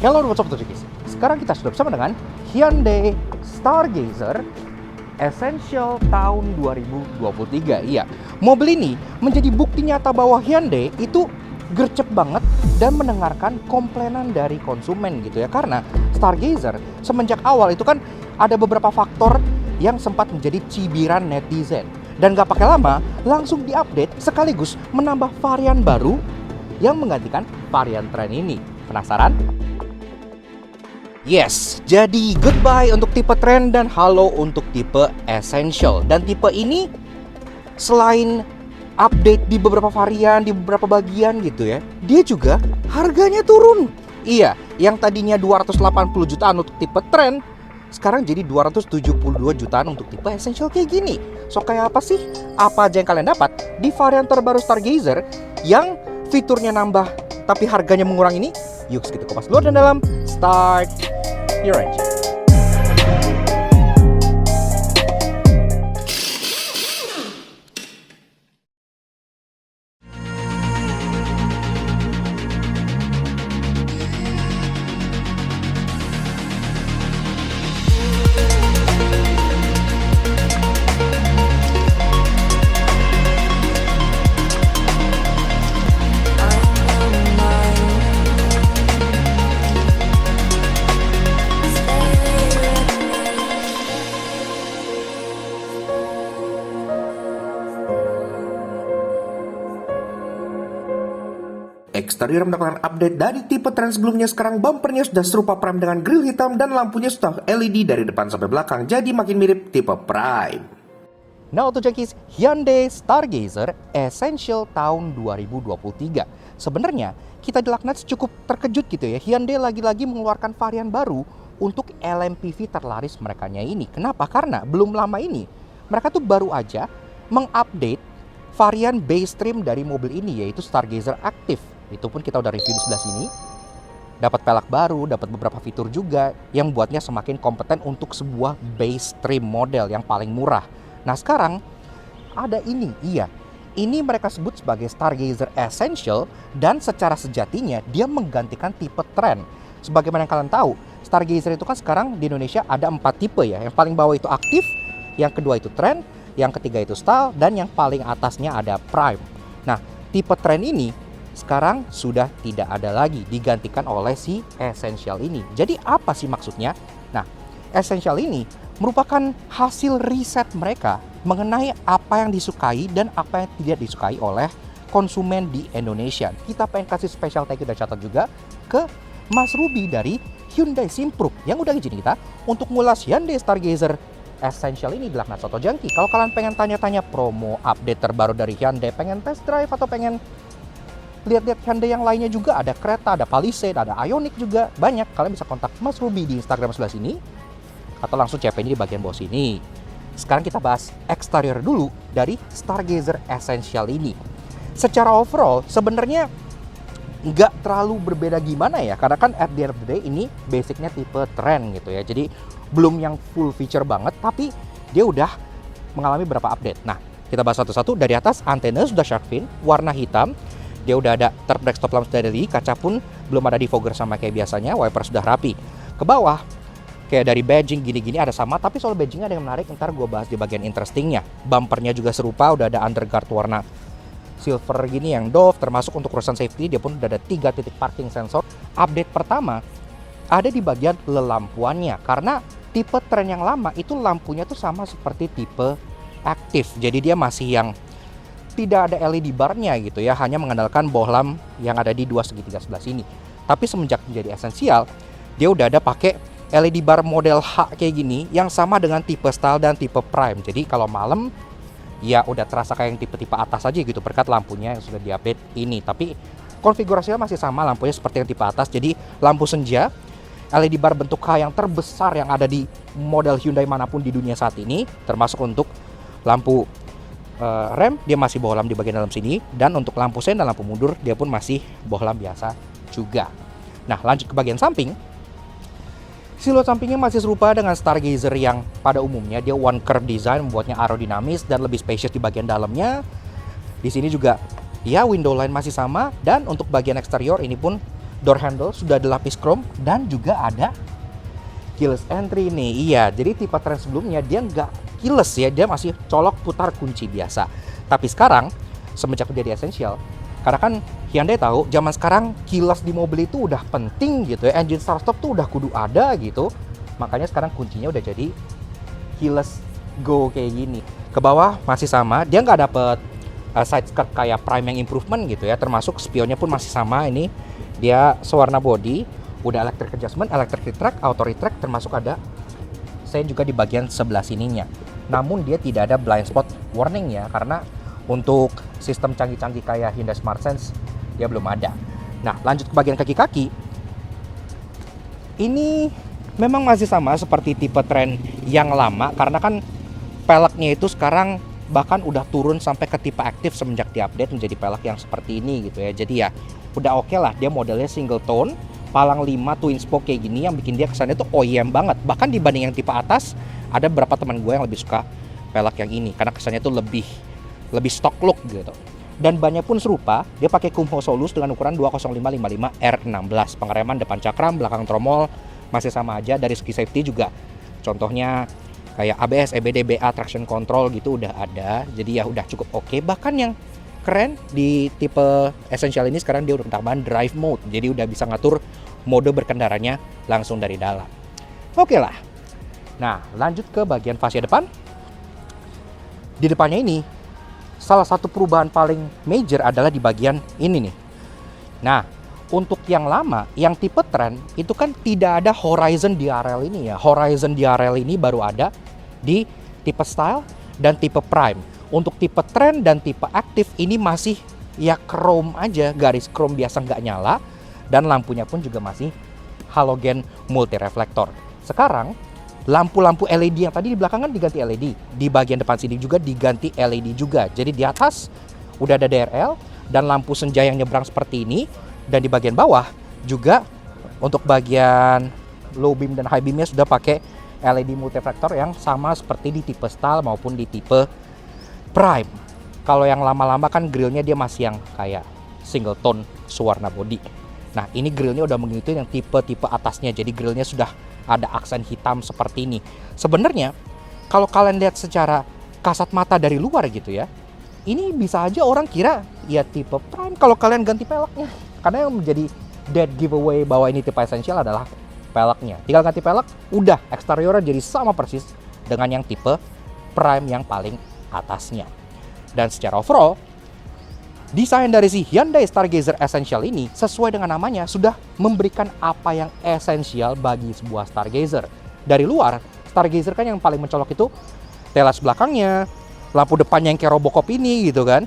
Hello Sobat Tojikis, sekarang kita sudah bersama dengan Hyundai Stargazer Essential tahun 2023. Iya, mobil ini menjadi bukti nyata bahwa Hyundai itu gercep banget dan mendengarkan komplainan dari konsumen gitu ya. Karena Stargazer semenjak awal itu kan ada beberapa faktor yang sempat menjadi cibiran netizen. Dan gak pakai lama, langsung diupdate sekaligus menambah varian baru yang menggantikan varian Trend ini. Penasaran? Yes, jadi goodbye untuk tipe Trend dan halo untuk tipe Essential. Dan tipe ini selain update di beberapa varian, di beberapa bagian gitu ya, dia juga harganya turun. Iya, yang tadinya 280 jutaan untuk tipe Trend, sekarang jadi 272 jutaan untuk tipe Essential kayak gini. So kayak apa sih? Apa aja yang kalian dapat di varian terbaru Stargazer yang fiturnya nambah tapi harganya mengurang ini? Yuk kita kupas luar dan dalam. Start your engine. Eksterior mendapatkan update dari tipe Trend sebelumnya. Sekarang bumpernya sudah serupa Prime dengan grill hitam dan lampunya sudah LED dari depan sampai belakang, jadi makin mirip tipe Prime. Nah untuk Junkies, Hyundai Stargazer Essential tahun 2023. Sebenarnya kita di Laknats cukup terkejut gitu ya, Hyundai lagi-lagi mengeluarkan varian baru untuk LMPV terlaris merekanya ini. Kenapa? Karena belum lama ini mereka tuh baru aja mengupdate varian base trim dari mobil ini, yaitu Stargazer Active. Itu pun kita udah review di sebelah sini. Dapat pelek baru, dapat beberapa fitur juga yang buatnya semakin kompeten untuk sebuah base trim model yang paling murah. Nah sekarang ada ini, iya. Ini mereka sebut sebagai Stargazer Essential dan secara sejatinya dia menggantikan tipe Trend. Sebagaimana yang kalian tahu, Stargazer itu kan sekarang di Indonesia ada 4 tipe ya. Yang paling bawah itu Active, yang kedua itu Trend, yang ketiga itu Style, dan yang paling atasnya ada Prime. Nah, tipe Trend ini sekarang sudah tidak ada lagi, digantikan oleh si Essential ini. Jadi apa sih maksudnya? Nah, Essential ini merupakan hasil riset mereka mengenai apa yang disukai dan apa yang tidak disukai oleh konsumen di Indonesia. Kita pengen kasih special thank you dan catat juga ke Mas Ruby dari Hyundai Simpruk yang udah izin kita untuk ngulas Hyundai Stargazer Essential ini di Laknats Auto Junkie. Kalau kalian pengen tanya-tanya promo, update terbaru dari Hyundai, pengen test drive atau pengen lihat-lihat Hyundai yang lainnya juga, ada Creta, ada Palisade, ada Ioniq juga, banyak. Kalian bisa kontak Mas Ruby di Instagram sebelah sini atau langsung CP-nya di bagian bawah sini. Sekarang kita bahas eksterior dulu dari Stargazer Essential ini. Secara overall sebenarnya nggak terlalu berbeda gimana ya, karena kan at the end of the day ini basicnya tipe Trend gitu ya. Jadi belum yang full feature banget, tapi dia udah mengalami beberapa update. Nah, kita bahas satu-satu. Dari atas, antena sudah shark fin, warna hitam. Dia udah ada third brake stop lamp sudah dari, kaca pun belum ada defogger sama kayak biasanya, wiper sudah rapi. Ke bawah, kayak dari badging gini-gini ada sama, tapi soal badgingnya ada yang menarik, ntar gue bahas di bagian interestingnya. Bumpernya juga serupa, udah ada underguard warna silver gini yang Dove, termasuk untuk urusan safety dia pun udah ada 3 titik parking sensor. Update pertama ada di bagian lelampuannya, karena tipe Trend yang lama itu lampunya tuh sama seperti tipe Active, jadi dia masih yang tidak ada LED barnya gitu ya, hanya mengandalkan bohlam yang ada di dua segitiga sebelah sini. Tapi semenjak menjadi Essential, dia udah ada pakai LED bar model H kayak gini yang sama dengan tipe Style dan tipe Prime. Jadi kalau malam ya udah terasa kayak yang tipe-tipe atas aja gitu berkat lampunya yang sudah diupdate ini. Tapi konfigurasinya masih sama, lampunya seperti yang tipe atas. Jadi lampu senja LED bar bentuk H yang terbesar yang ada di model Hyundai manapun di dunia saat ini, termasuk untuk lampu rem dia masih bohlam di bagian dalam sini, dan untuk lampu sen dan lampu mundur dia pun masih bohlam biasa juga. Nah lanjut ke bagian samping. Siluet sampingnya masih serupa dengan Stargazer yang pada umumnya, dia one curve design membuatnya aerodinamis dan lebih spacious di bagian dalamnya. Di sini juga ya window line masih sama, dan untuk bagian eksterior ini pun door handle sudah ada lapis chrome dan juga ada keyless entry nih. Iya, jadi tipe Trend sebelumnya dia nggak keyless ya, dia masih colok putar kunci biasa. Tapi sekarang semenjak menjadi essential, karena kan Hyundai tahu zaman sekarang keyless di mobil itu udah penting gitu ya, engine start stop tuh udah kudu ada gitu. Makanya sekarang kuncinya udah jadi keyless go kayak gini. Ke bawah masih sama, dia nggak dapet side skirt kayak Prime yang improvement gitu ya, termasuk spionnya pun masih sama. Ini dia sewarna body, udah electric adjustment, electric retract, auto retract, termasuk ada saya juga di bagian sebelah sininya. Namun dia tidak ada blind spot warning ya, karena untuk sistem canggih-canggih kayak Hyundai Smart Sense dia belum ada. Nah, lanjut ke bagian kaki-kaki. Ini memang masih sama seperti tipe Trend yang lama, karena kan peleknya itu sekarang bahkan udah turun sampai ke tipe aktif semenjak diupdate menjadi pelek yang seperti ini gitu ya. Jadi ya udah oke lah, dia modelnya single tone, palang 5 twin spoke kayak gini yang bikin dia kesannya tuh OEM banget. Bahkan dibanding yang tipe atas, ada beberapa teman gue yang lebih suka pelek yang ini karena kesannya tuh lebih stock look gitu. Dan bannya pun serupa, dia pakai Kumho Solus dengan ukuran 20555 R16. Pengereman depan cakram, belakang tromol masih sama aja. Dari segi safety juga contohnya kayak ABS, EBD, BA, traction control gitu udah ada. Jadi ya udah cukup oke. Bahkan yang keren di tipe Essential ini sekarang dia udah tambahan drive mode. Jadi udah bisa ngatur mode berkendaranya langsung dari dalam. Oke lah. Nah, lanjut ke bagian fascia depan. Di depannya ini salah satu perubahan paling major adalah di bagian ini nih. Nah, untuk yang lama, yang tipe Trend itu kan tidak ada Horizon DRL ini ya. Horizon DRL ini baru ada di tipe Style dan tipe Prime. Untuk tipe Trend dan tipe Active ini masih ya chrome aja, garis chrome biasa nggak nyala, dan lampunya pun juga masih halogen multi reflektor. Sekarang lampu-lampu LED yang tadi di belakang kan diganti LED, di bagian depan sini juga diganti LED juga. Jadi di atas udah ada DRL dan lampu senja yang nyebrang seperti ini. Dan di bagian bawah juga untuk bagian low beam dan high beamnya sudah pakai LED multifaktor yang sama seperti di tipe Style maupun di tipe Prime. Kalau yang lama-lama kan grillnya dia masih yang kayak single tone sewarna body. Nah, ini grillnya udah mengikuti yang tipe-tipe atasnya, jadi grillnya sudah ada aksen hitam seperti ini. Sebenarnya kalau kalian lihat secara kasat mata dari luar gitu ya, ini bisa aja orang kira ya tipe Prime kalau kalian ganti peleknya. Karena yang menjadi dead giveaway bahwa ini tipe Essential adalah peleknya. Tinggal ganti pelek, udah eksteriornya jadi sama persis dengan yang tipe Prime yang paling atasnya. Dan secara overall, desain dari si Hyundai Stargazer Essential ini sesuai dengan namanya sudah memberikan apa yang esensial bagi sebuah Stargazer. Dari luar, Stargazer kan yang paling mencolok itu telas belakangnya, lampu depannya yang kayak Robocop ini gitu kan,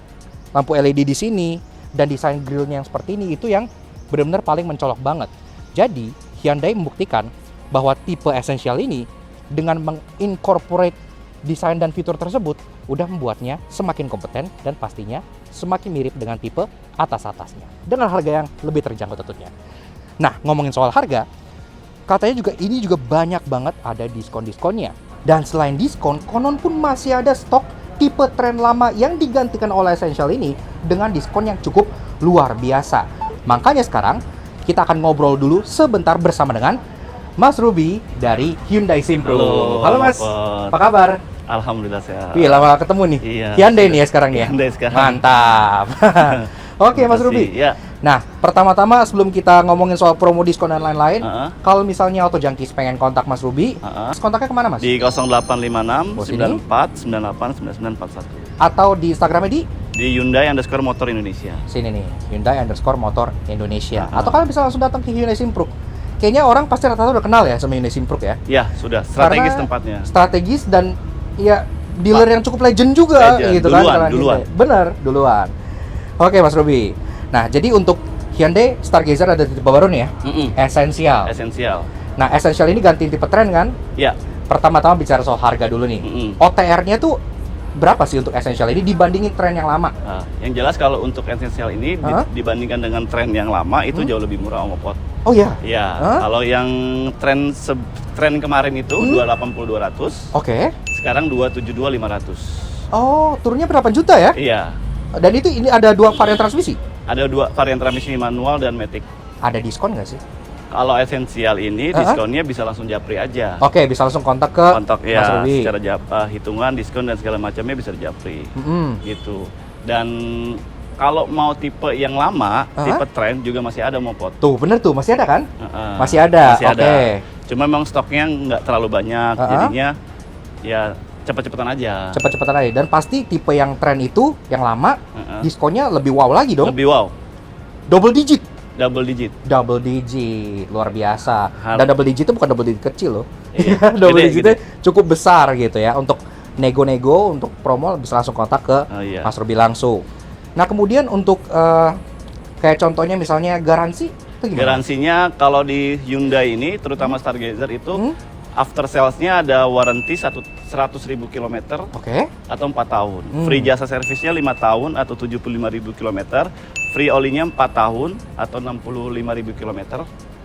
lampu LED di sini, dan desain grillnya yang seperti ini itu yang benar-benar paling mencolok banget. Jadi Hyundai membuktikan bahwa tipe Essential ini dengan mengincorporate desain dan fitur tersebut udah membuatnya semakin kompeten dan pastinya semakin mirip dengan tipe atas-atasnya dengan harga yang lebih terjangkau tentunya. Nah, ngomongin soal harga, katanya juga ini juga banyak banget ada diskon-diskonnya. Dan selain diskon, konon pun masih ada stok tipe Trend lama yang digantikan oleh Essential ini dengan diskon yang cukup luar biasa. Makanya sekarang kita akan ngobrol dulu sebentar bersama dengan Mas Ruby dari Hyundai Simpro. Halo Mas, apa kabar? Alhamdulillah sehat. Wih, lama ketemu nih. Iya. Hyundai nih ya sekarang nih ya? Hyundai sekarang. Mantap. Oke Mas Ruby. Ya. Nah, pertama-tama sebelum kita ngomongin soal promo diskon dan lain-lain, kalau misalnya Auto Junkies pengen kontak Mas Ruby, kontaknya kemana Mas? Di 0856 Bos 94 98 9941. Atau di Instagramnya di Hyundai_Motor Indonesia. sini nih, Hyundai_Motor Indonesia. Atau kalian bisa langsung datang ke Hyundai Simpruk. Kayaknya orang pasti rata-rata udah kenal ya sama Hyundai Simpruk ya. Ya, sudah strategis Karena tempatnya. Strategis dan ya dealer yang cukup legend juga Legend. gitu Duluan, kan. duluan. Bener, duluan. Oke Mas Ruby. Nah, jadi untuk Hyundai Stargazer ada tipe baru nih ya. Essential. Esensial. Nah, Essential ini gantiin tipe Trend kan? Ya. Pertama-tama bicara soal harga dulu nih. OTR-nya tuh berapa sih untuk Essential ini dibandingin Trend yang lama? Nah, yang jelas kalau untuk Essential ini dibandingkan dengan Trend yang lama itu jauh lebih murah Om Opot. Oh iya? Iya. Kalau yang Trend kemarin itu 280-200. Oke. Sekarang 272-500. Oh, turunnya berapa juta ya? Iya. Dan itu ini ada dua varian transmisi? Ada dua varian transmisi manual dan matic. ada diskon nggak sih? Kalau esensial ini diskonnya bisa langsung japri aja. Oke, bisa langsung kontak ke ya, Mas Ruby. Secara hitungan diskon dan segala macamnya bisa dijapri. Gitu. Dan kalau mau tipe yang lama, tipe trend juga masih ada Mopot. Tuh, bener tuh, masih ada kan? Masih ada. Masih ada. Cuma memang stoknya nggak terlalu banyak, jadinya ya cepet-cepetan aja. Cepet-cepetan aja. Dan pasti tipe yang trend itu, yang lama, diskonnya lebih wow lagi dong. Lebih wow. Double digit. Double digit. Double digit, luar biasa. Dan double digit itu bukan double digit kecil loh. Iya. Double digitnya cukup besar gitu ya. Untuk nego-nego, untuk promo bisa langsung kontak ke Mas Ruby langsung. Nah kemudian untuk kayak contohnya misalnya garansi, itu gimana? Garansinya kalau di Hyundai ini, terutama Stargazer itu, after sales-nya ada warranty 100.000 km atau 4 tahun. Free jasa servisnya 5 tahun atau 75.000 km. Free oli-nya 4 tahun atau 65.000 km.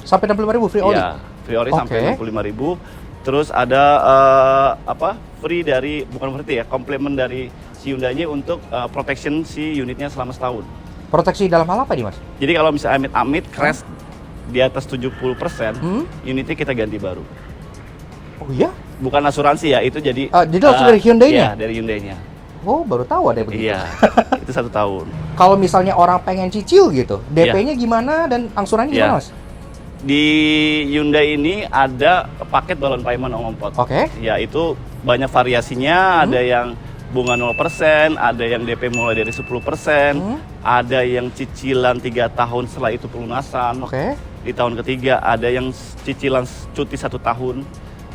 Sampai 65.000 free oli? Iya, free oli sampai 65.000. Terus ada free dari, bukan berarti ya, komplement dari si Hyundai-nya untuk protection si unitnya selama setahun. Proteksi dalam hal apa nih Mas? Jadi kalau misalnya amit-amit crash di atas 70%, unitnya kita ganti baru. Oh iya? Bukan asuransi ya, itu jadi langsung dari Hyundai-nya? Iya, dari Hyundai-nya. Oh, baru tahu ada begitu. Iya, itu 1 tahun. Kalau misalnya orang pengen cicil gitu, DP-nya gimana dan angsurannya gimana Mas? Di Hyundai ini ada paket balon payment Om Pot. Ya, itu banyak variasinya, ada yang bunga 0%, ada yang DP mulai dari 10%, ada yang cicilan 3 tahun setelah itu pelunasan. Di tahun ketiga ada yang cicilan cuti 1 tahun.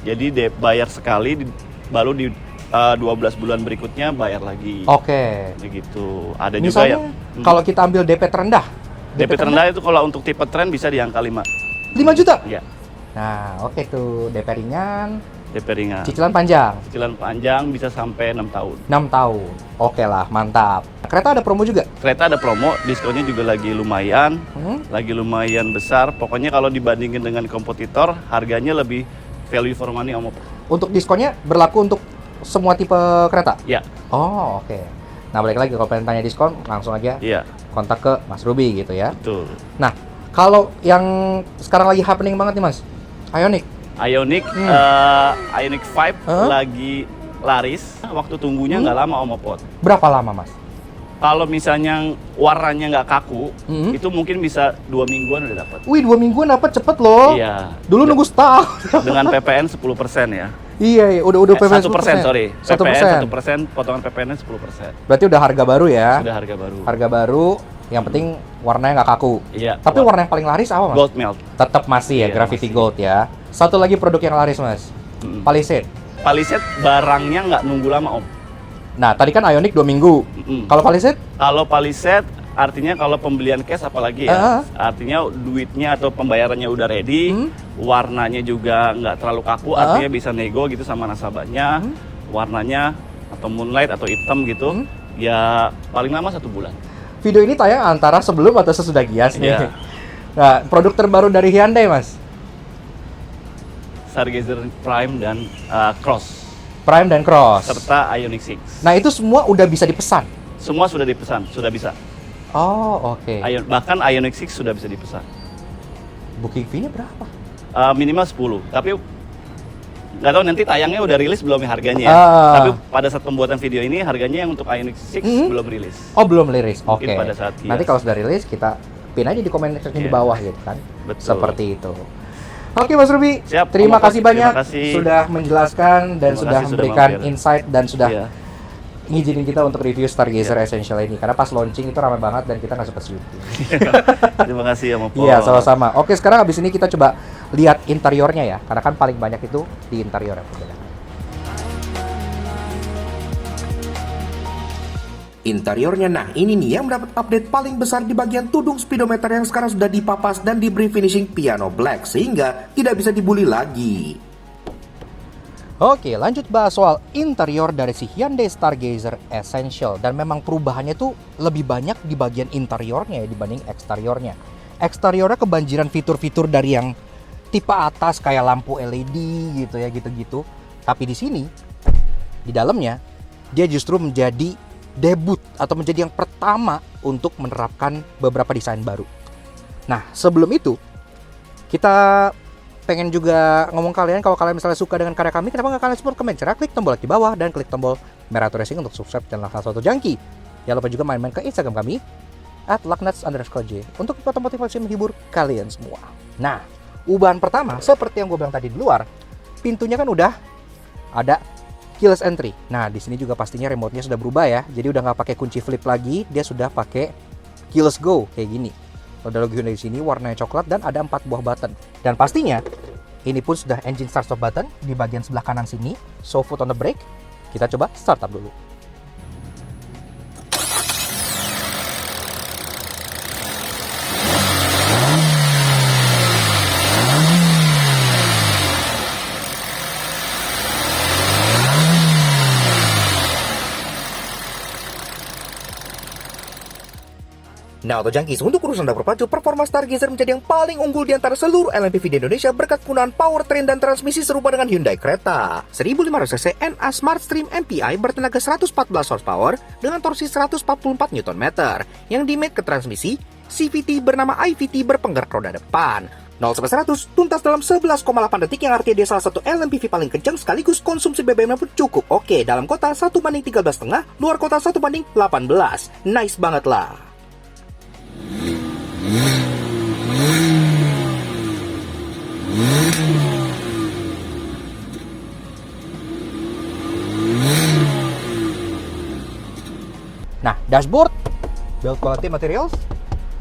Jadi bayar sekali, baru di 12 bulan berikutnya bayar lagi. Begitu. Ada misalnya, juga yang kalau kita ambil DP terendah. DP terendah itu kalau untuk tipe trend bisa di angka 5 juta? Iya. Nah, tuh DP ringan. DP ringan. Cicilan panjang? Cicilan panjang bisa sampai 6 tahun. 6 tahun. Oke lah, mantap. Kereta ada promo juga? Kereta ada promo, diskonnya juga lagi lumayan. Lagi lumayan besar. Pokoknya kalau dibandingin dengan kompetitor, harganya lebih value for money Om. Untuk diskonnya berlaku untuk semua tipe kereta? Iya. Oh, oke. Nah, balik lagi kalau pengen tanya diskon, langsung aja kontak ke Mas Ruby gitu ya. Betul. Nah, kalau yang sekarang lagi happening banget nih Mas, Ioniq. Ioniq 5 lagi laris. Waktu tunggunya nggak lama Om Opot. Berapa lama Mas? Kalau misalnya warnanya nggak kaku, itu mungkin bisa 2 mingguan udah dapat. Wih, 2 mingguan dapat cepet loh. Iya. Dulu nunggu setahun. Dengan PPN 10% ya. Iya, udah PPN 1%, sorry. 1%. 1%, potongan PPN-nya 10%. Berarti udah harga baru ya? Sudah harga baru. Harga baru, yang penting warnanya nggak kaku. Iya. Tapi warna yang paling laris apa Mas? Gold melt. Tetap masih ya, Gravity masih. Gold ya. Satu lagi produk yang laris Mas, Palisade. Palisade barangnya nggak nunggu lama Om. Nah, tadi kan Ioniq 2 minggu. Kalau Palisade? Kalau Palisade, artinya kalau pembelian cash apalagi ya, artinya duitnya atau pembayarannya udah ready, warnanya juga nggak terlalu kaku, artinya bisa nego gitu sama nasabahnya, warnanya atau moonlight atau hitam gitu, ya paling lama 1 bulan. Video ini tayang antara sebelum atau sesudah Gias nih. Nah, produk terbaru dari Hyundai Mas? Stargazer Prime dan Cross. Prime dan Cross. Serta Ioniq 6. Nah, itu semua udah bisa dipesan? Semua sudah dipesan, sudah bisa. Oh, oke. Bahkan Ioniq 6 sudah bisa dipesan. Booking fee-nya berapa? Minimal 10, tapi nggak tahu nanti tayangnya udah rilis belum ya harganya. Tapi pada saat pembuatan video ini harganya yang untuk Ioniq 6 belum rilis. Oh, belum rilis. Oke. Pada saat nanti kalau sudah rilis kita pin aja di komen section di bawah gitu kan. Betul. Seperti itu. Oke Mas Ruby, siap, terima kasih banyak kasih. sudah menjelaskan dan sudah memberikan insight dan sudah ngizinin kita untuk review Stargazer Essential ini, karena pas launching itu ramai banget dan kita nggak sempat syuting. Terima kasih ya Mopo. Iya, sama-sama. Oke, sekarang abis ini kita coba lihat interiornya ya, karena kan paling banyak itu di interior yang berbeda. Interiornya, nah ini nih yang mendapat update paling besar di bagian tudung speedometer yang sekarang sudah dipapas dan diberi finishing piano black sehingga tidak bisa dibuli lagi. Oke, lanjut bahas soal interior dari si Hyundai Stargazer Essential, dan memang perubahannya tuh lebih banyak di bagian interiornya ya dibanding eksteriornya. Eksteriornya kebanjiran fitur-fitur dari yang tipe atas kayak lampu LED gitu ya, gitu-gitu. Tapi di sini di dalamnya dia justru menjadi debut atau menjadi yang pertama untuk menerapkan beberapa desain baru. Nah, sebelum itu kita pengen juga ngomong kalian, kalau kalian misalnya suka dengan karya kami, kenapa nggak kalian support kami? Cara klik tombol like di bawah dan klik tombol merah racing untuk subscribe channel Salah Satu Junkie. Jangan lupa juga main-main ke Instagram kami @lucknuts_j untuk foto motivasi menghibur kalian semua. Nah, ubahan pertama seperti yang gue bilang tadi di luar, pintunya kan udah ada keyless entry. Nah, di sini juga pastinya remote-nya sudah berubah ya. Jadi udah nggak pakai kunci flip lagi, dia sudah pakai keyless go kayak gini. Ada logo Hyundai di sini, warnanya coklat dan ada 4 buah button. Dan pastinya ini pun sudah engine start stop button di bagian sebelah kanan sini. So foot on the brake. Kita coba start up dulu. Nah, Auto Junkies, untuk urusan dapur pacu, performa Stargazer menjadi yang paling unggul di antara seluruh LMPV di Indonesia berkat penggunaan powertrain dan transmisi serupa dengan Hyundai Creta. 1500cc NA Smart Stream MPI bertenaga 114 horsepower dengan torsi 144 Nm yang dimate ke transmisi CVT bernama IVT berpenggerak roda depan. 0-100 tuntas dalam 11,8 detik, yang artinya dia salah satu LMPV paling kencang, sekaligus konsumsi BBM-nya pun cukup oke. Dalam kota 1:13,5, luar kota 1:18. Nice banget lah. Nah, dashboard, build quality materials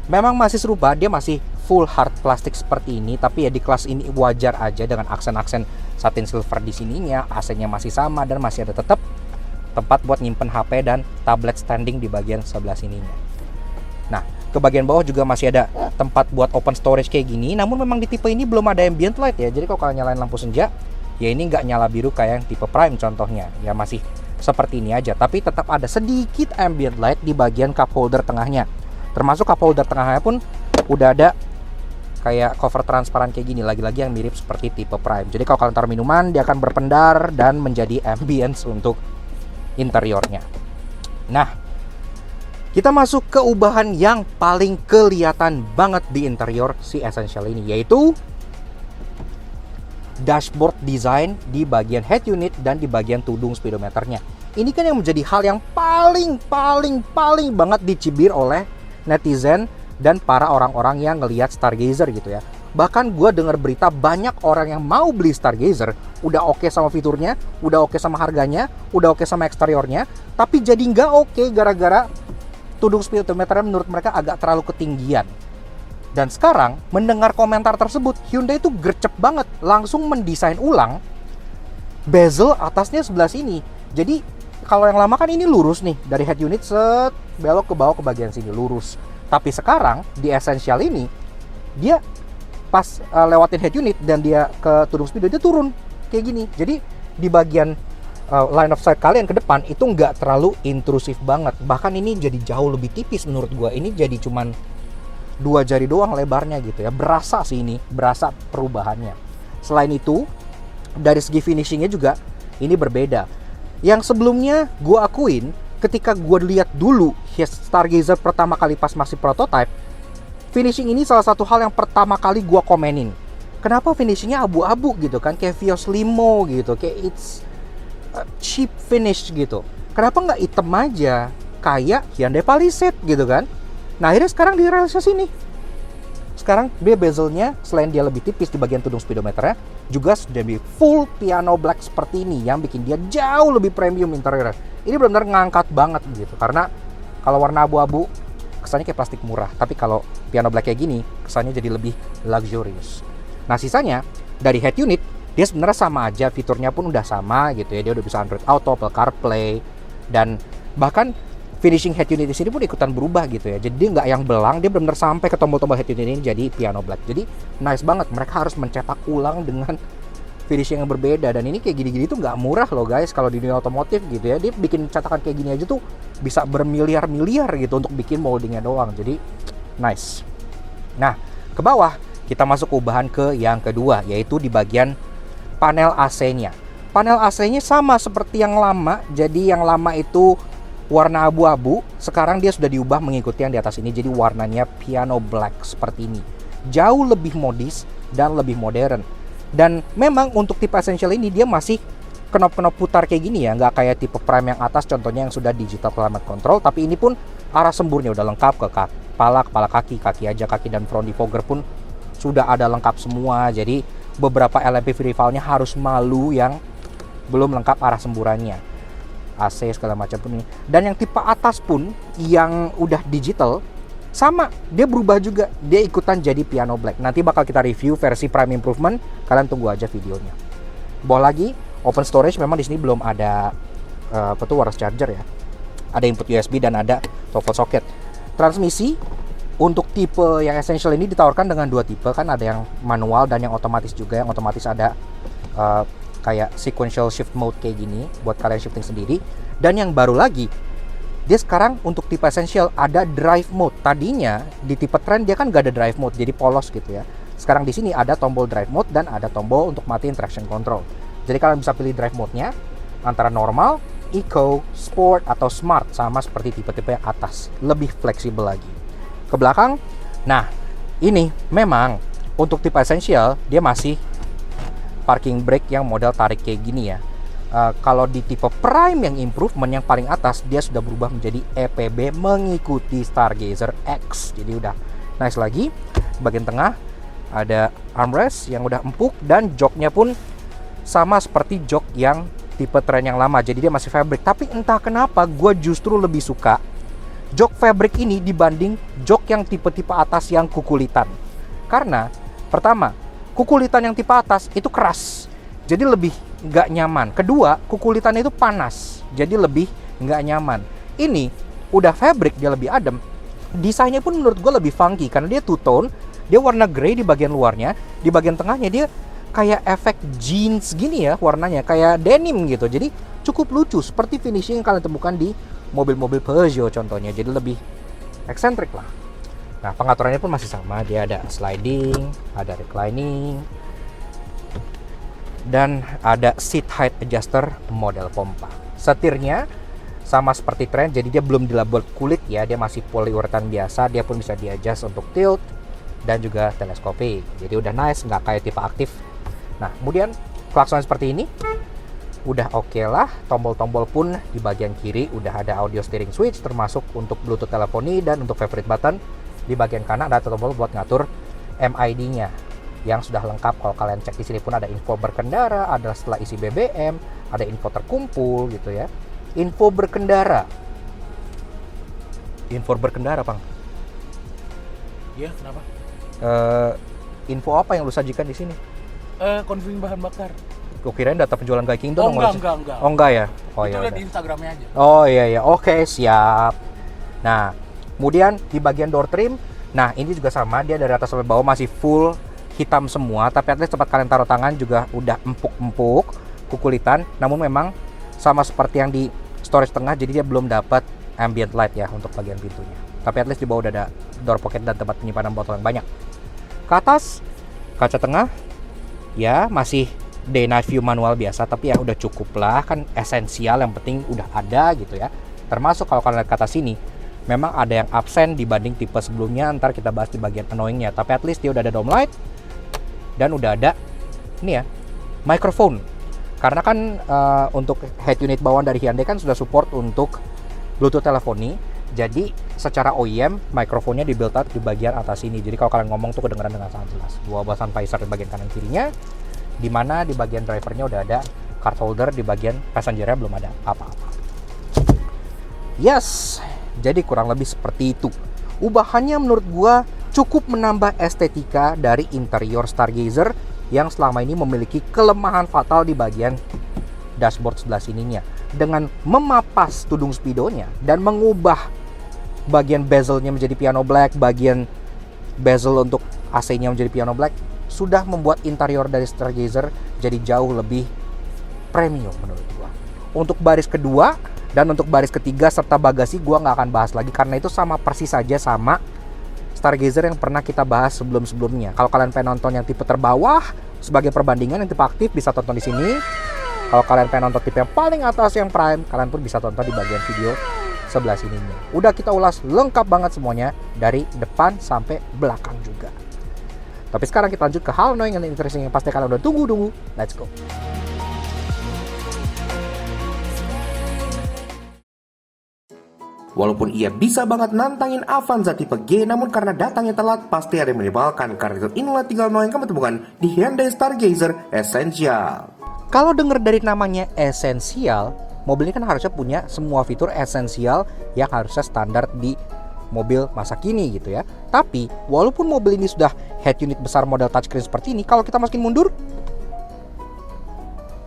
memang masih serupa, dia masih full hard plastik seperti ini, tapi ya di kelas ini wajar aja dengan aksen-aksen satin silver di sininya, AC-nya masih sama dan masih ada tetap tempat buat nyimpen HP dan tablet standing di bagian sebelah sininya. Nah, ke bagian bawah juga masih ada tempat buat open storage kayak gini, namun memang di tipe ini belum ada ambient light ya. Jadi kalau kalian nyalain lampu senja, ya ini nggak nyala biru kayak yang tipe Prime contohnya. Ya masih seperti ini aja, tapi tetap ada sedikit ambient light di bagian cup holder tengahnya. Termasuk cup holder tengahnya pun udah ada kayak cover transparan kayak gini, lagi-lagi yang mirip seperti tipe Prime. Jadi kalau kalian taruh minuman, dia akan berpendar dan menjadi ambience untuk interiornya. Nah, kita masuk ke ubahan yang paling kelihatan banget di interior si Essential ini, yaitu dashboard design di bagian head unit dan di bagian tudung speedometernya. Ini kan yang menjadi hal yang paling banget dicibir oleh netizen dan para orang-orang yang ngelihat Stargazer gitu ya. Bahkan gue dengar berita banyak orang yang mau beli Stargazer, udah oke sama fiturnya, udah oke sama harganya, udah oke sama eksteriornya, tapi jadi nggak oke gara-gara tudung speedometernya menurut mereka agak terlalu ketinggian. Dan sekarang mendengar komentar tersebut, Hyundai itu gercep banget, langsung mendesain ulang bezel atasnya sebelah sini. Jadi kalau yang lama kan ini lurus nih, dari head unit set belok ke bawah ke bagian sini lurus. Tapi sekarang di Essential ini dia pas lewatin head unit dan dia ke tudung speedo, dia turun kayak gini. Jadi di bagian line of sight kalian ke depan itu nggak terlalu intrusif banget. Bahkan ini jadi jauh lebih tipis menurut gua. Ini jadi cuman 2 jari doang lebarnya gitu ya. Berasa sih ini, berasa perubahannya. Selain itu, dari segi finishingnya juga ini berbeda. Yang sebelumnya gue akuin, ketika gue lihat dulu Stargazer pertama kali pas masih prototype, finishing ini salah satu hal yang pertama kali gue komenin. Kenapa finishingnya abu-abu gitu kan, kayak Vios Limo gitu, kayak it's cheap finish gitu. Kenapa nggak hitam aja, kayak Hyundai Palisade gitu kan? Nah akhirnya sekarang direalisasi nih. Sekarang dia bezelnya selain dia lebih tipis di bagian tudung speedometernya, juga sudah di full piano black seperti ini yang bikin dia jauh lebih premium interiornya. Ini benar-benar ngangkat banget gitu. Karena kalau warna abu-abu kesannya kayak plastik murah, tapi kalau piano black kayak gini kesannya jadi lebih luxurious. Nah sisanya dari head unit dia sebenarnya sama aja, fiturnya pun udah sama gitu ya. Dia udah bisa Android Auto, Apple CarPlay, dan bahkan finishing head unit di sini pun ikutan berubah gitu ya. Jadi dia nggak yang belang, dia benar-benar sampai ke tombol-tombol head unit ini jadi piano black. Jadi nice banget. Mereka harus mencetak ulang dengan finishing yang berbeda, dan ini kayak gini-gini tuh nggak murah loh guys kalau di dunia otomotif gitu ya. Dia bikin cetakan kayak gini aja tuh bisa bermiliar-miliar gitu untuk bikin moldingnya doang. Jadi nice. Nah ke bawah kita masuk ubahan ke yang kedua, yaitu di bagian panel AC-nya. Panel AC-nya sama seperti yang lama. Jadi yang lama itu warna abu-abu, sekarang dia sudah diubah mengikuti yang di atas ini, jadi warnanya piano black seperti ini. jauh lebih modis dan lebih modern. Dan memang untuk tipe Essential ini dia masih knop-knop putar kayak gini ya, nggak kayak tipe Prime yang atas contohnya yang sudah digital climate control, tapi ini pun arah semburnya udah lengkap ke kepala kaki aja, kaki dan front defogger pun sudah ada lengkap semua. Jadi beberapa LMPV rivalnya harus malu yang belum lengkap arah semburannya, AC segala macam pun ini. Dan yang tipe atas pun yang udah digital sama, dia berubah juga, dia ikutan jadi piano black. Nanti bakal kita review versi Prime Improvement, kalian tunggu aja videonya. Bawah lagi open storage, memang di sini belum ada wireless charger ya. Ada input USB dan ada 12 socket. Transmisi untuk tipe yang Essential ini ditawarkan dengan dua tipe, kan ada yang manual dan yang otomatis juga. Yang otomatis ada kayak sequential shift mode kayak gini buat kalian shifting sendiri. Dan yang baru lagi, dia sekarang untuk tipe Essential ada drive mode. Tadinya di tipe Trend dia kan gak ada drive mode, jadi polos gitu ya. Sekarang di sini ada tombol drive mode dan ada tombol untuk matiin traction control. Jadi kalian bisa pilih drive mode-nya antara normal, eco, sport atau smart, sama seperti tipe-tipe yang atas, lebih fleksibel lagi. Ke belakang, nah ini memang untuk tipe Essential dia masih parking brake yang model tarik kayak gini ya. Kalau di tipe Prime yang Improvement yang paling atas, dia sudah berubah menjadi EPB mengikuti Stargazer X. Jadi udah nice lagi. Bagian tengah ada armrest yang udah empuk dan joknya pun sama seperti jok yang tipe Trend yang lama. Jadi dia masih fabric. Tapi entah kenapa gue justru lebih suka jok fabric ini dibanding jok yang tipe-tipe atas yang kukulitan. Karena pertama, kukulitan yang tipe atas itu keras, jadi lebih nggak nyaman. Kedua, kukulitannya itu panas, jadi lebih nggak nyaman. Ini udah fabric, dia lebih adem. Desainnya pun menurut gue lebih funky karena dia two tone, dia warna grey di bagian luarnya, di bagian tengahnya dia kayak efek jeans gini ya warnanya, kayak denim gitu. Jadi cukup lucu, seperti finishing yang kalian temukan di mobil-mobil Peugeot contohnya. Jadi lebih eksentrik lah. Nah, pengaturannya pun masih sama, dia ada sliding, ada reclining, dan ada seat height adjuster model pompa. Setirnya sama seperti Trend, jadi dia belum dilabel kulit ya, dia masih poliuretan biasa. Dia pun bisa di-adjust untuk tilt dan juga teleskopik. Jadi udah nice, nggak kayak tipe aktif. Nah, kemudian klakson seperti ini udah oke lah. Tombol-tombol pun di bagian kiri udah ada audio steering switch, termasuk untuk Bluetooth teleponi, dan untuk favorite button di bagian kanan ada tombol buat ngatur MID-nya yang sudah lengkap. Kalau kalian cek di sini pun ada info berkendara, ada setelah isi BBM, ada info terkumpul gitu ya. Info berkendara. Info berkendara, Bang. Iya, kenapa? Info apa yang lu sajikan di sini? Config bahan bakar. Gue kirain data penjualan Gaikindo. Oh, enggak. Oh, enggak ya? Oh, itu ya udah udah. di Instagramnya aja. Oh iya. Oke, siap. Nah, kemudian di bagian door trim, nah ini juga sama, dia dari atas sampai bawah masih full hitam semua, tapi at least tempat kalian taruh tangan juga udah empuk-empuk, kukulitan. Namun memang sama seperti yang di storage tengah, jadi dia belum dapat ambient light ya untuk bagian pintunya. Tapi at least di bawah udah ada door pocket dan tempat penyimpanan botol yang banyak. Ke atas, kaca tengah, ya masih day night view manual biasa, tapi ya udah cukup lah, kan esensial, yang penting udah ada gitu ya. Termasuk kalau kalian lihat ke atas sini, memang ada yang absen dibanding tipe sebelumnya, ntar kita bahas di bagian annoyingnya. Tapi at least dia udah ada dome light dan udah ada ini ya, microphone. Karena kan untuk head unit bawaan dari Hyundai kan sudah support untuk Bluetooth teleponi. Jadi secara OEM mikrofonnya di build out di bagian atas ini. Jadi kalau kalian ngomong tuh kedengeran dengan sangat jelas. Dua bahasan Pfizer di bagian kanan kirinya, dimana di bagian drivernya udah ada card holder, di bagian passengernya belum ada apa-apa. Yes, jadi kurang lebih seperti itu. Ubahannya menurut gua cukup menambah estetika dari interior Stargazer yang selama ini memiliki kelemahan fatal di bagian dashboard sebelah sininya. Dengan memapas tudung speedonya dan mengubah bagian bezelnya menjadi piano black, bagian bezel untuk AC-nya menjadi piano black, sudah membuat interior dari Stargazer jadi jauh lebih premium menurut gua. Untuk baris kedua dan untuk baris ketiga serta bagasi gua nggak akan bahas lagi karena itu sama persis saja sama Stargazer yang pernah kita bahas sebelum-sebelumnya. Kalau kalian pengen nonton yang tipe terbawah sebagai perbandingan yang tipe aktif, bisa tonton di sini. Kalau kalian pengen nonton tipe yang paling atas yang prime, kalian pun bisa tonton di bagian video sebelah sininya. Udah kita ulas lengkap banget semuanya dari depan sampai belakang juga. Tapi sekarang kita lanjut ke hal annoying dan interesting yang pasti kalian udah tunggu-tunggu. Let's go. Walaupun ia bisa banget nantangin Avanza tipe G, namun karena datangnya telat, pasti ada yang menimbulkan. Karena itu inilah 3 hal yang kamu temukan di Hyundai Stargazer Essential. Kalau denger dari namanya Essential, mobil ini kan harusnya punya semua fitur esensial yang harusnya standar di mobil masa kini gitu ya. Tapi walaupun mobil ini sudah head unit besar model touchscreen seperti ini, kalau kita masukin mundur,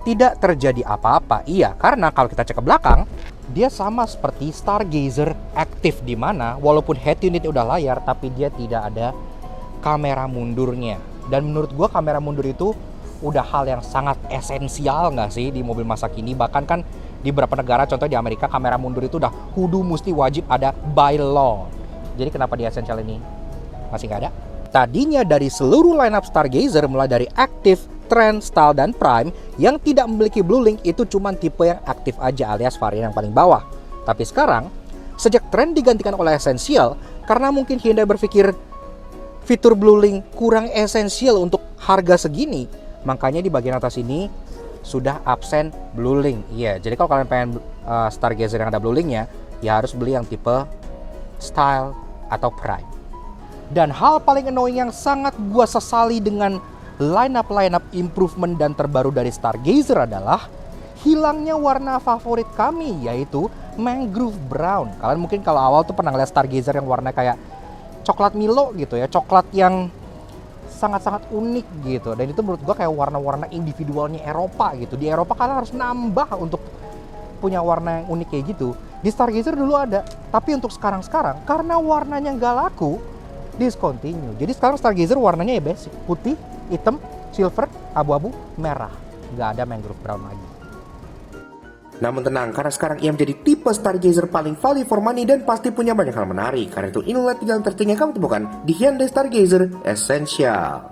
tidak terjadi apa-apa. Iya, karena kalau kita cek ke belakang, dia sama seperti Stargazer Active, di mana walaupun head unit udah layar, tapi dia tidak ada kamera mundurnya. Dan menurut gua kamera mundur itu udah hal yang sangat esensial nggak sih di mobil masa kini. Bahkan kan di beberapa negara, contoh di Amerika, kamera mundur itu udah kudu mesti wajib ada by law. Jadi kenapa di Essential ini masih nggak ada? Tadinya dari seluruh lineup Stargazer, mulai dari Active, Trend, Style, dan Prime, yang tidak memiliki Blue Link itu cuma tipe yang aktif aja, alias varian yang paling bawah. Tapi sekarang, sejak Trend digantikan oleh Essential, karena mungkin Hyundai berpikir fitur Blue Link kurang esensial untuk harga segini, makanya di bagian atas ini sudah absen Blue Link. Iya, jadi kalau kalian pengen Stargazer yang ada Blue Link-nya, ya harus beli yang tipe Style atau Prime. Dan hal paling annoying yang sangat gua sesali dengan lineup improvement dan terbaru dari Stargazer adalah hilangnya warna favorit kami, yaitu mangrove brown. Kalian mungkin kalau awal tuh pernah ngeliat Stargazer yang warna kayak coklat Milo gitu ya, coklat yang sangat-sangat unik gitu. Dan itu menurut gua kayak warna-warna individualnya Eropa gitu. Di Eropa kalian harus nambah untuk punya warna yang unik kayak gitu. Di Stargazer dulu ada, tapi untuk sekarang-sekarang karena warnanya nggak laku, discontinue. Jadi sekarang Stargazer warnanya ya basic, putih, hitam, silver, abu-abu, merah. Nggak ada mangrove brown lagi. Namun tenang, karena sekarang ia menjadi tipe Stargazer paling value for money dan pasti punya banyak hal menarik. Karena itu inilah 3 hal terting yang kamu temukan di Hyundai Stargazer Essential.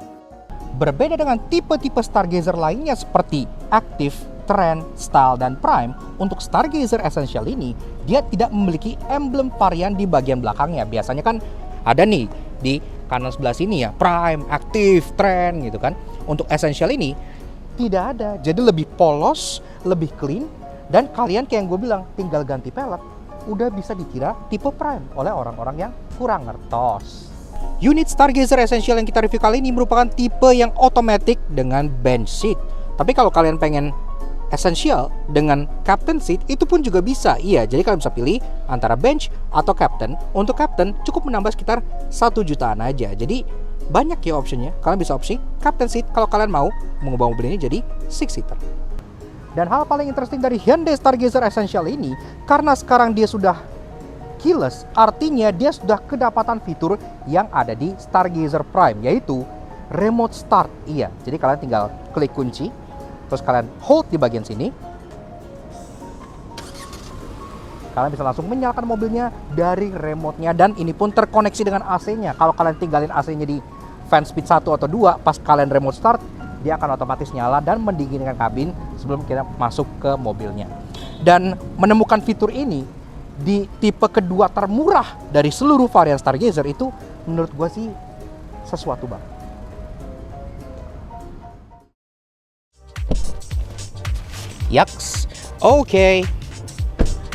Berbeda dengan tipe-tipe Stargazer lainnya seperti Active, Trend, Style, dan Prime, untuk Stargazer Essential ini dia tidak memiliki emblem varian di bagian belakangnya. Biasanya kan ada nih di kanan sebelah sini ya, Prime, Active, Trend gitu kan. Untuk Essential ini tidak ada, jadi lebih polos, lebih clean, dan kalian kayak yang gue bilang tinggal ganti pelek, udah bisa dikira tipe Prime oleh orang-orang yang kurang ngertos. Unit Stargazer Essential yang kita review kali ini merupakan tipe yang automatic dengan bench seat. Tapi kalau kalian pengen Essential dengan Captain Seat itu pun juga bisa. Iya, jadi kalian bisa pilih antara bench atau Captain. Untuk Captain cukup menambah sekitar 1 jutaan aja. Jadi banyak ya optionnya. Kalian bisa opsi Captain Seat kalau kalian mau mengubah mobil ini jadi 6-seater. Dan hal paling interesting dari Hyundai Stargazer Essential ini, karena sekarang dia sudah keyless, artinya dia sudah kedapatan fitur yang ada di Stargazer Prime, yaitu remote start. Iya, jadi kalian tinggal klik kunci, terus kalian hold di bagian sini. Kalian bisa langsung menyalakan mobilnya dari remote-nya, dan ini pun terkoneksi dengan AC-nya. Kalau kalian tinggalin AC-nya di fan speed 1 atau 2, pas kalian remote start, dia akan otomatis nyala dan mendinginkan kabin sebelum kita masuk ke mobilnya. Dan menemukan fitur ini di tipe kedua termurah dari seluruh varian Stargazer itu menurut gue sih sesuatu banget. Yaks, oke.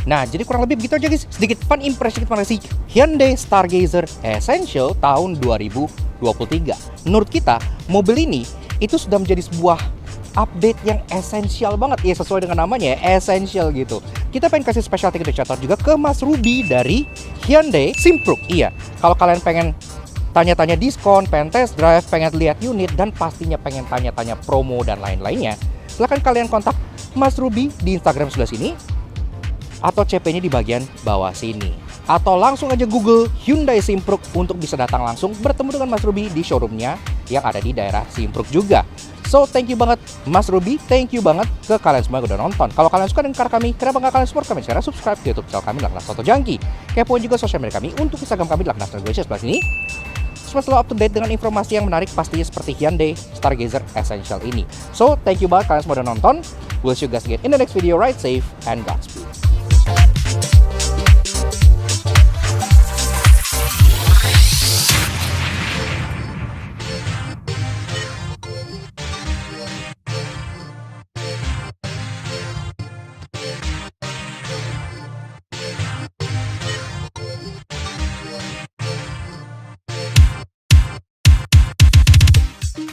Nah, jadi kurang lebih begitu aja guys. Sedikit fun impression kita mengenai Hyundai Stargazer Essential tahun 2023. Menurut kita, mobil ini itu sudah menjadi sebuah update yang esensial banget. Ya, sesuai dengan namanya ya, essential gitu. Kita pengen kasih special ticket shout out juga ke Mas Ruby dari Hyundai Simpruk. Iya, kalau kalian pengen tanya-tanya diskon, pengen test drive, pengen lihat unit, dan pastinya pengen tanya-tanya promo dan lain-lainnya, silahkan kalian kontak Mas Ruby di Instagram sebelah sini, atau CP-nya di bagian bawah sini. Atau langsung aja Google Hyundai Simpruk untuk bisa datang langsung bertemu dengan Mas Ruby di showroomnya yang ada di daerah Simpruk juga. So, thank you banget Mas Ruby, thank you banget ke kalian semua yang udah nonton. Kalau kalian suka dengan karya kami, kenapa nggak kalian support kami? Sekarang subscribe ke YouTube channel kami, Laknas Auto Junkie. Kepoin juga sosial media kami untuk Instagram kami, Laknas Negosiasi sebelah sini. Supaya selalu up to date dengan informasi yang menarik pastinya seperti Hyundai Stargazer Essential ini. So, thank you banget kalian semua udah nonton. We'll see you guys again in the next video. Ride safe and Godspeed.